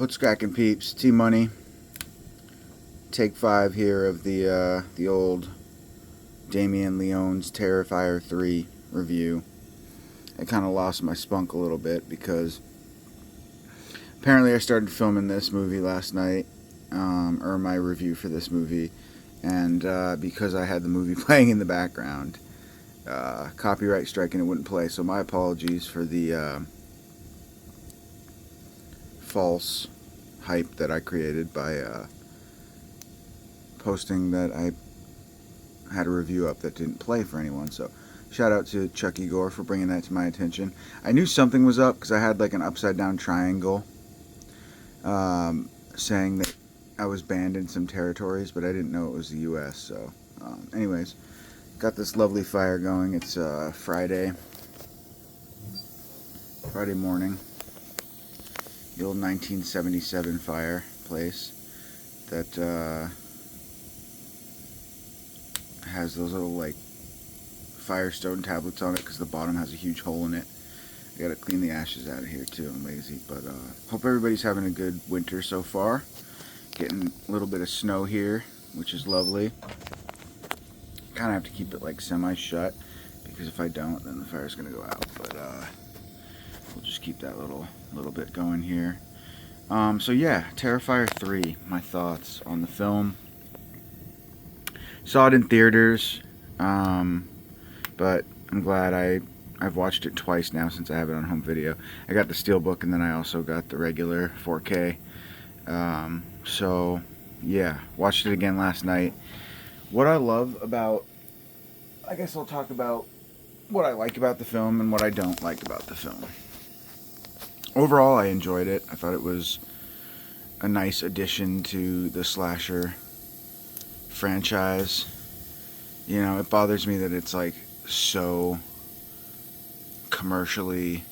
What's cracking, peeps? T Money. Take 5 here of the old Damien Leone's Terrifier 3 review. I kind of lost my spunk a little bit because apparently I started filming this movie last night, or my review for this movie, and because I had the movie playing in the background, copyright strike, and it wouldn't play. So my apologies for the false hype that I created by posting that I had a review up that didn't play for anyone. So shout out to Chuck Igor for bringing that to my attention. I knew something was up because I had like an upside down triangle saying that I was banned in some territories, but I didn't know it was the US. So anyways, got this lovely fire going. It's Friday morning. The old 1977 fireplace that has those little like Firestone tablets on it because the bottom has a huge hole in it. I gotta clean the ashes out of here too. I'm lazy, but hope everybody's having a good winter so far. Getting a little bit of snow here, which is lovely. Kind of have to keep it like semi-shut because if I don't, then the fire's gonna go out. But we'll just keep that little bit going here. So yeah, Terrifier 3. My thoughts on the film. Saw it in theaters, but I'm glad I've watched it twice now since I have it on home video. I got the Steelbook and then I also got the regular 4K. So yeah, watched it again last night. What I love about, I guess I'll talk about what I like about the film and what I don't like about the film. Overall, I enjoyed it. I thought it was a nice addition to the slasher franchise. You know, it bothers me that it's like so commercially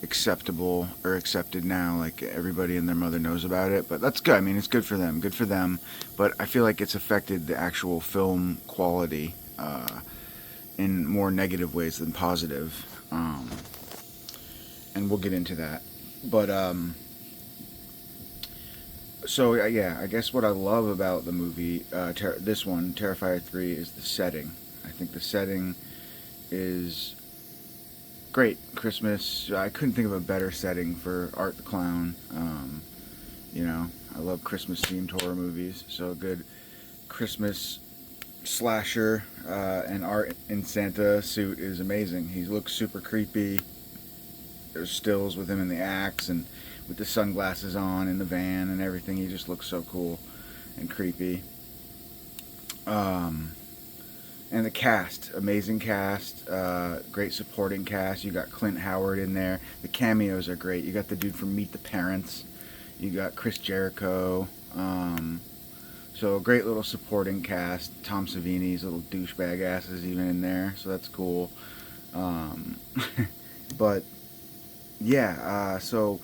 acceptable or accepted now, like everybody and their mother knows about it, but that's good. I mean, it's good for them, but I feel like it's affected the actual film quality in more negative ways than positive, and we'll get into that. But so yeah, I guess what I love about the movie, this one, Terrifier 3, is the setting. I think the setting is great. Christmas, I couldn't think of a better setting for Art the Clown. You know, I love Christmas-themed horror movies, so a good Christmas slasher and Art in Santa suit is amazing. He looks super creepy. There's stills with him in the axe and with the sunglasses on in the van and everything. He just looks so cool and creepy. And the cast, amazing cast, great supporting cast. You got Clint Howard in there. The cameos are great. You got the dude from Meet the Parents. You got Chris Jericho. So a great little supporting cast. Tom Savini's little douchebag ass is even in there, so that's cool. But yeah, so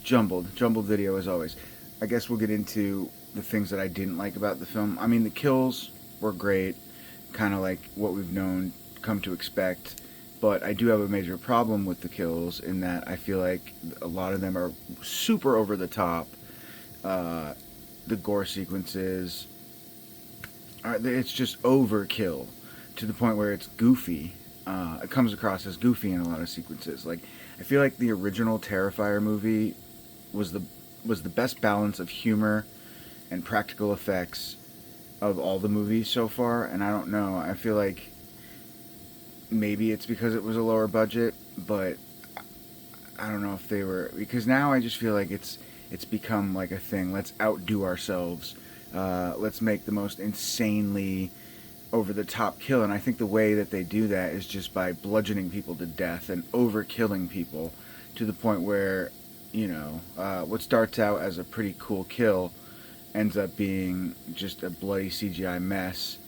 jumbled video as always. I guess we'll get into the things that I didn't like about the film. I mean, the kills were great, kind of like what we've come to expect, but I do have a major problem with the kills in that I feel like a lot of them are super over the top. The gore sequences, it's just overkill to the point where it's goofy. It comes across as goofy in a lot of sequences. Like, I feel like the original Terrifier movie was the best balance of humor and practical effects of all the movies so far, and I don't know, I feel like maybe it's because it was a lower budget, but I don't know if they were, because now I just feel like it's become like a thing. Let's outdo ourselves. Let's make the most insanely over the top kill, and I think the way that they do that is just by bludgeoning people to death and overkilling people to the point where, you know, what starts out as a pretty cool kill ends up being just a bloody CGI mess.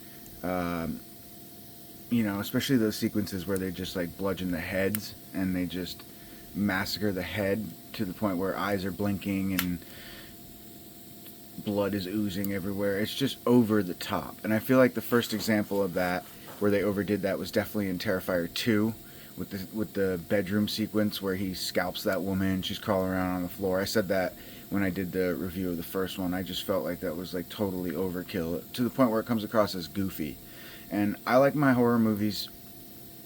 You know, especially those sequences where they just like bludgeon the heads and they just massacre the head to the point where eyes are blinking and blood is oozing everywhere. It's just over the top. And I feel like the first example of that, where they overdid that, was definitely in Terrifier 2, with the bedroom sequence where he scalps that woman. She's crawling around on the floor. I said that when I did the review of the first one. I just felt like that was like totally overkill to the point where it comes across as goofy. And I like my horror movies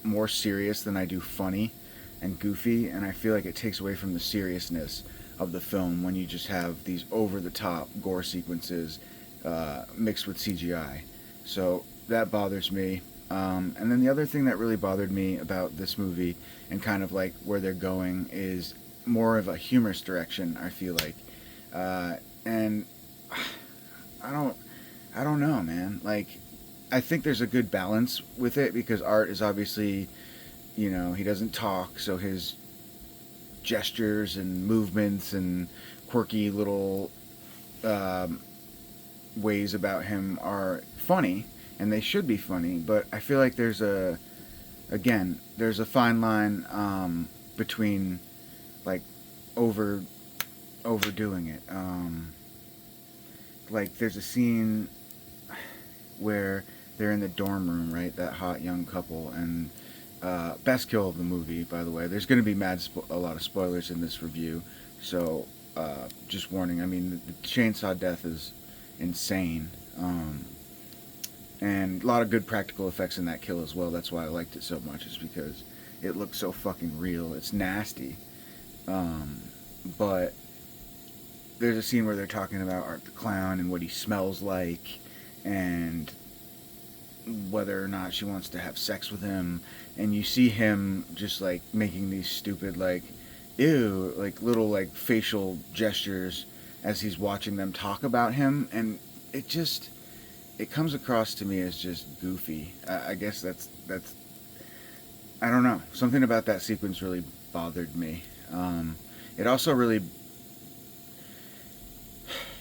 more serious than I do funny and goofy, and I feel like it takes away from the seriousness of the film when you just have these over the top gore sequences mixed with CGI. So that bothers me. And then the other thing that really bothered me about this movie and kind of like where they're going is more of a humorous direction, I feel like. And I don't know, man. Like, I think there's a good balance with it because Art is obviously, you know, he doesn't talk, so his gestures and movements and quirky little ways about him are funny, and they should be funny, but I feel like there's a fine line between like overdoing it. Like there's a scene where they're in the dorm room, right? That hot young couple, and best kill of the movie, by the way. There's going to be a lot of spoilers in this review, so just warning. I mean, the chainsaw death is insane, and a lot of good practical effects in that kill as well. That's why I liked it so much, is because it looks so fucking real. It's nasty, but there's a scene where they're talking about Art the Clown and what he smells like, and whether or not she wants to have sex with him, and you see him just like making these stupid like ew like little like facial gestures as he's watching them talk about him, and it comes across to me as just goofy. I guess that's I don't know, something about that sequence really bothered me. It also really,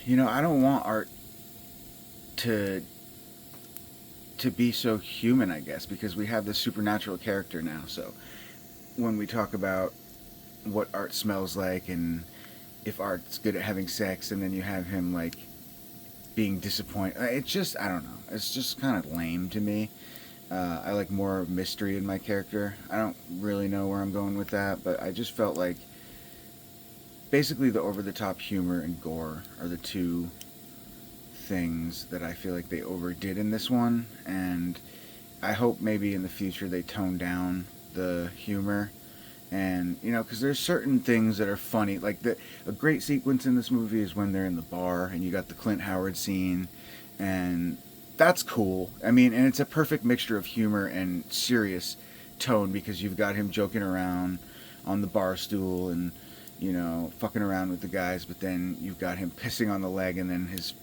you know, I don't want Art to be so human, I guess, because we have this supernatural character now. So when we talk about what Art smells like and if Art's good at having sex, and then you have him like being disappointed, it's just, I don't know, it's just kind of lame to me. I like more mystery in my character. I don't really know where I'm going with that, but I just felt like basically the over-the-top humor and gore are the two things that I feel like they overdid in this one, and I hope maybe in the future they tone down the humor. And you know, because there's certain things that are funny, like a great sequence in this movie is when they're in the bar and you got the Clint Howard scene, and that's cool. I mean, and it's a perfect mixture of humor and serious tone, because you've got him joking around on the bar stool and, you know, fucking around with the guys, but then you've got him pissing on the leg, and then his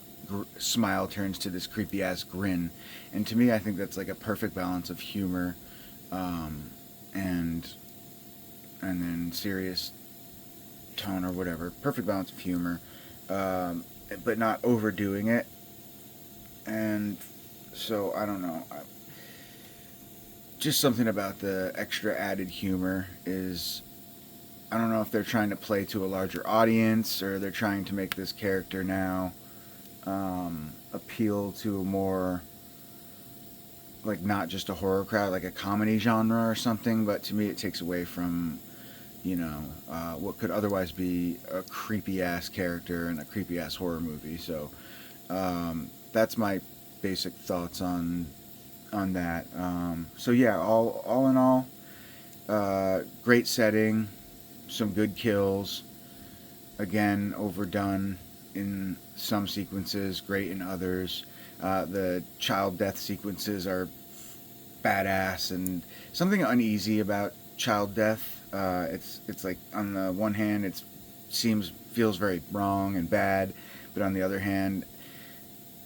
smile turns to this creepy ass grin. And to me, I think that's like a perfect balance of humor, and then serious tone or whatever. Perfect balance of humor, but not overdoing it. And so I don't know. Just something about the extra added humor is, I don't know if they're trying to play to a larger audience, or they're trying to make this character now appeal to a more, like, not just a horror crowd, like a comedy genre or something. But to me, it takes away from, you know, what could otherwise be a creepy ass character in a creepy ass horror movie. So that's my basic thoughts on that. So yeah, all in all, great setting, some good kills. Again, overdone in some sequences, great in others. The child death sequences are badass, and something uneasy about child death. It's like, on the one hand, feels very wrong and bad, but on the other hand,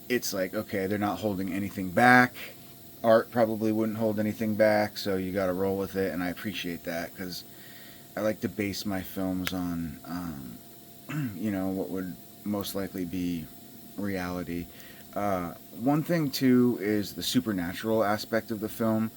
it's like, okay, they're not holding anything back. Art probably wouldn't hold anything back, so you got to roll with it, and I appreciate that, because I like to base my films on, you know, what would most likely be reality. One thing too is the supernatural aspect of the film.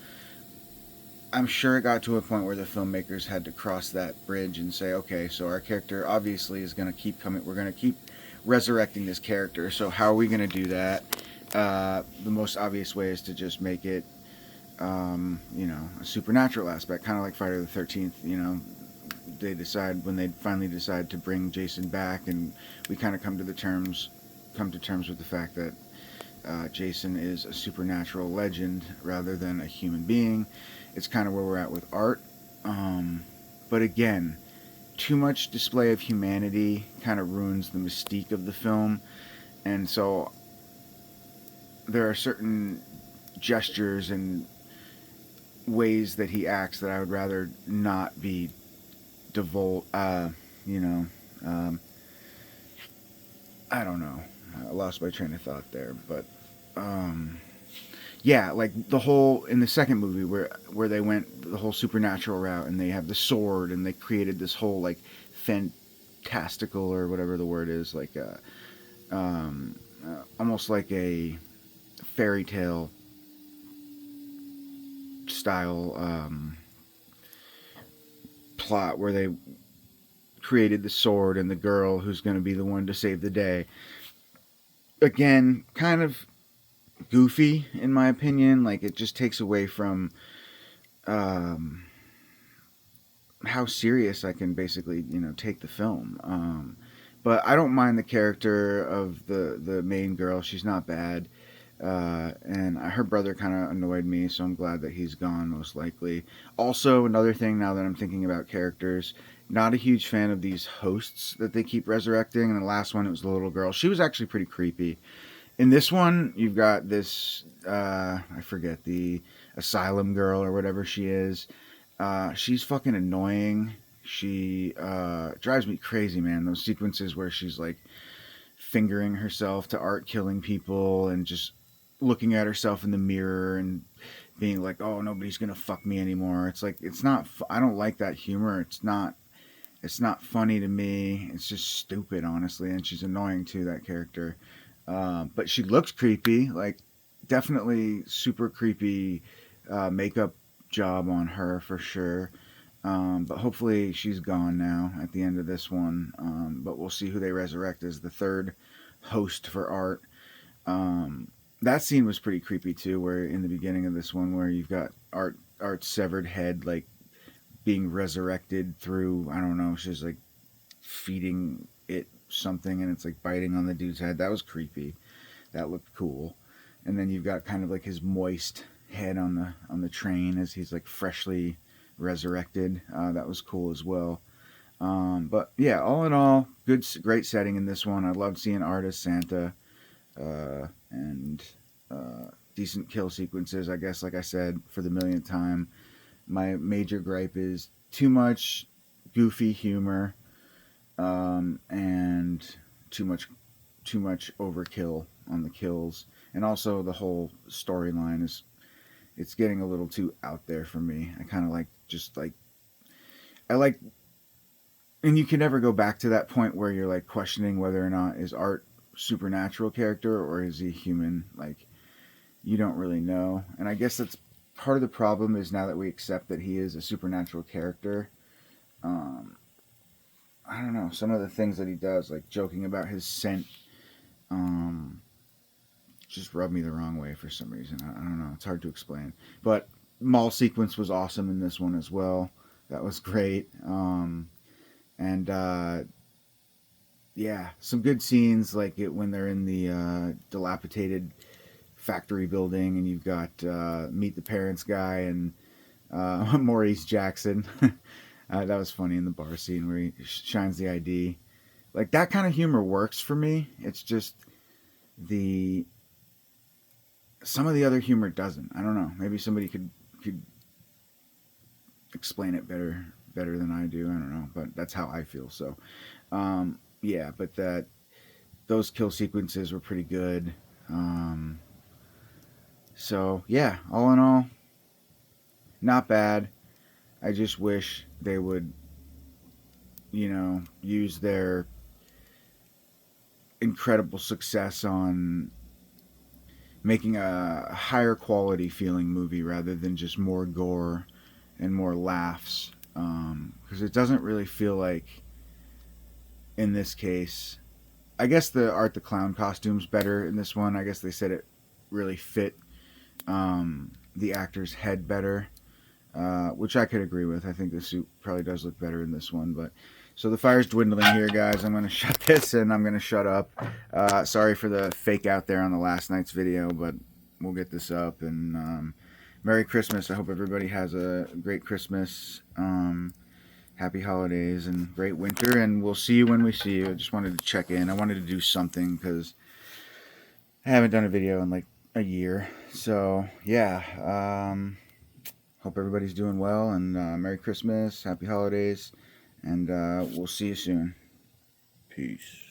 I'm sure it got to a point where the filmmakers had to cross that bridge and say, okay, so our character obviously is going to keep coming. We're going to keep resurrecting this character. So how are we going to do that? The most obvious way is to just make it a supernatural aspect, kind of like Friday the 13th. They decide when they finally decide to bring Jason back, and we kind of come to terms with the fact that Jason is a supernatural legend rather than a human being. It's kind of where we're at with art. But again, too much display of humanity kind of ruins the mystique of the film. And so there are certain gestures and ways that he acts that I would rather not be you know, um, I don't know. I lost my train of thought there, but um, yeah, like the whole in the second movie where they went the whole supernatural route and they have the sword and they created this whole like fantastical or whatever the word is, like almost like a fairy tale style plot where they created the sword and the girl who's going to be the one to save the day. Again, kind of goofy in my opinion. Like it just takes away from um, how serious I can basically take the film. But I don't mind the character of the main girl. She's not bad. And her brother kind of annoyed me, so I'm glad that he's gone, most likely. Also, another thing now that I'm thinking about characters, not a huge fan of these hosts that they keep resurrecting. And the last one, it was the little girl. She was actually pretty creepy. In this one, you've got this, I forget, the asylum girl or whatever she is. She's fucking annoying. She drives me crazy, man. Those sequences where she's like fingering herself to art killing people and just looking at herself in the mirror and being like, "Oh, nobody's gonna fuck me anymore." It's like it's not. I don't like that humor. It's not. It's not funny to me. It's just stupid, honestly. And she's annoying too. That character, but she looks creepy. Like definitely super creepy makeup job on her for sure. But hopefully she's gone now at the end of this one. But we'll see who they resurrect as the third host for Art. That scene was pretty creepy too, where in the beginning of this one, where you've got Art's severed head like being resurrected through, I don't know, she's like feeding it something and it's like biting on the dude's head. That was creepy. That looked cool. And then you've got kind of like his moist head on the train as he's like freshly resurrected. That was cool as well. But yeah, all in all, great setting in this one. I loved seeing Art as Santa, and decent kill sequences. I guess, like I said, for the millionth time, my major gripe is too much goofy humor, and too much overkill on the kills, and also the whole storyline is it's getting a little too out there for me. I kind of like just like I like, and you can never go back to that point where you're like questioning whether or not is Art supernatural character or is he human. Like you don't really know, and I guess that's part of the problem is now that we accept that he is a supernatural character. Um, I don't know, some of the things that he does, like joking about his scent, um, just rub me the wrong way for some reason. I don't know. It's hard to explain. But mall sequence was awesome in this one as well. That was great. And yeah, some good scenes like it when they're in the dilapidated factory building, and you've got Meet the Parents guy and Maurice Jackson. That was funny in the bar scene where he shines the ID. Like that kind of humor works for me. It's just the some of the other humor doesn't. I don't know. Maybe somebody could explain it better than I do. I don't know, but that's how I feel. So, yeah. But those kill sequences were pretty good. Um, so yeah, all in all, not bad. I just wish they would, use their incredible success on making a higher quality feeling movie rather than just more gore and more laughs. Because it doesn't really feel like, in this case, I guess the Art the Clown costume's better in this one. I guess they said it really fit. the actor's head better, which I could agree with. I think the suit probably does look better in this one. But so the fire's dwindling here, guys. I'm going to shut this and I'm going to shut up. Sorry for the fake out there on the last night's video, but we'll get this up. And Merry Christmas. I hope everybody has a great Christmas. Happy holidays and great winter. And we'll see you when we see you. I just wanted to check in. I wanted to do something because I haven't done a video in like a year. So, yeah. Hope everybody's doing well. And Merry Christmas. Happy holidays. And we'll see you soon. Peace.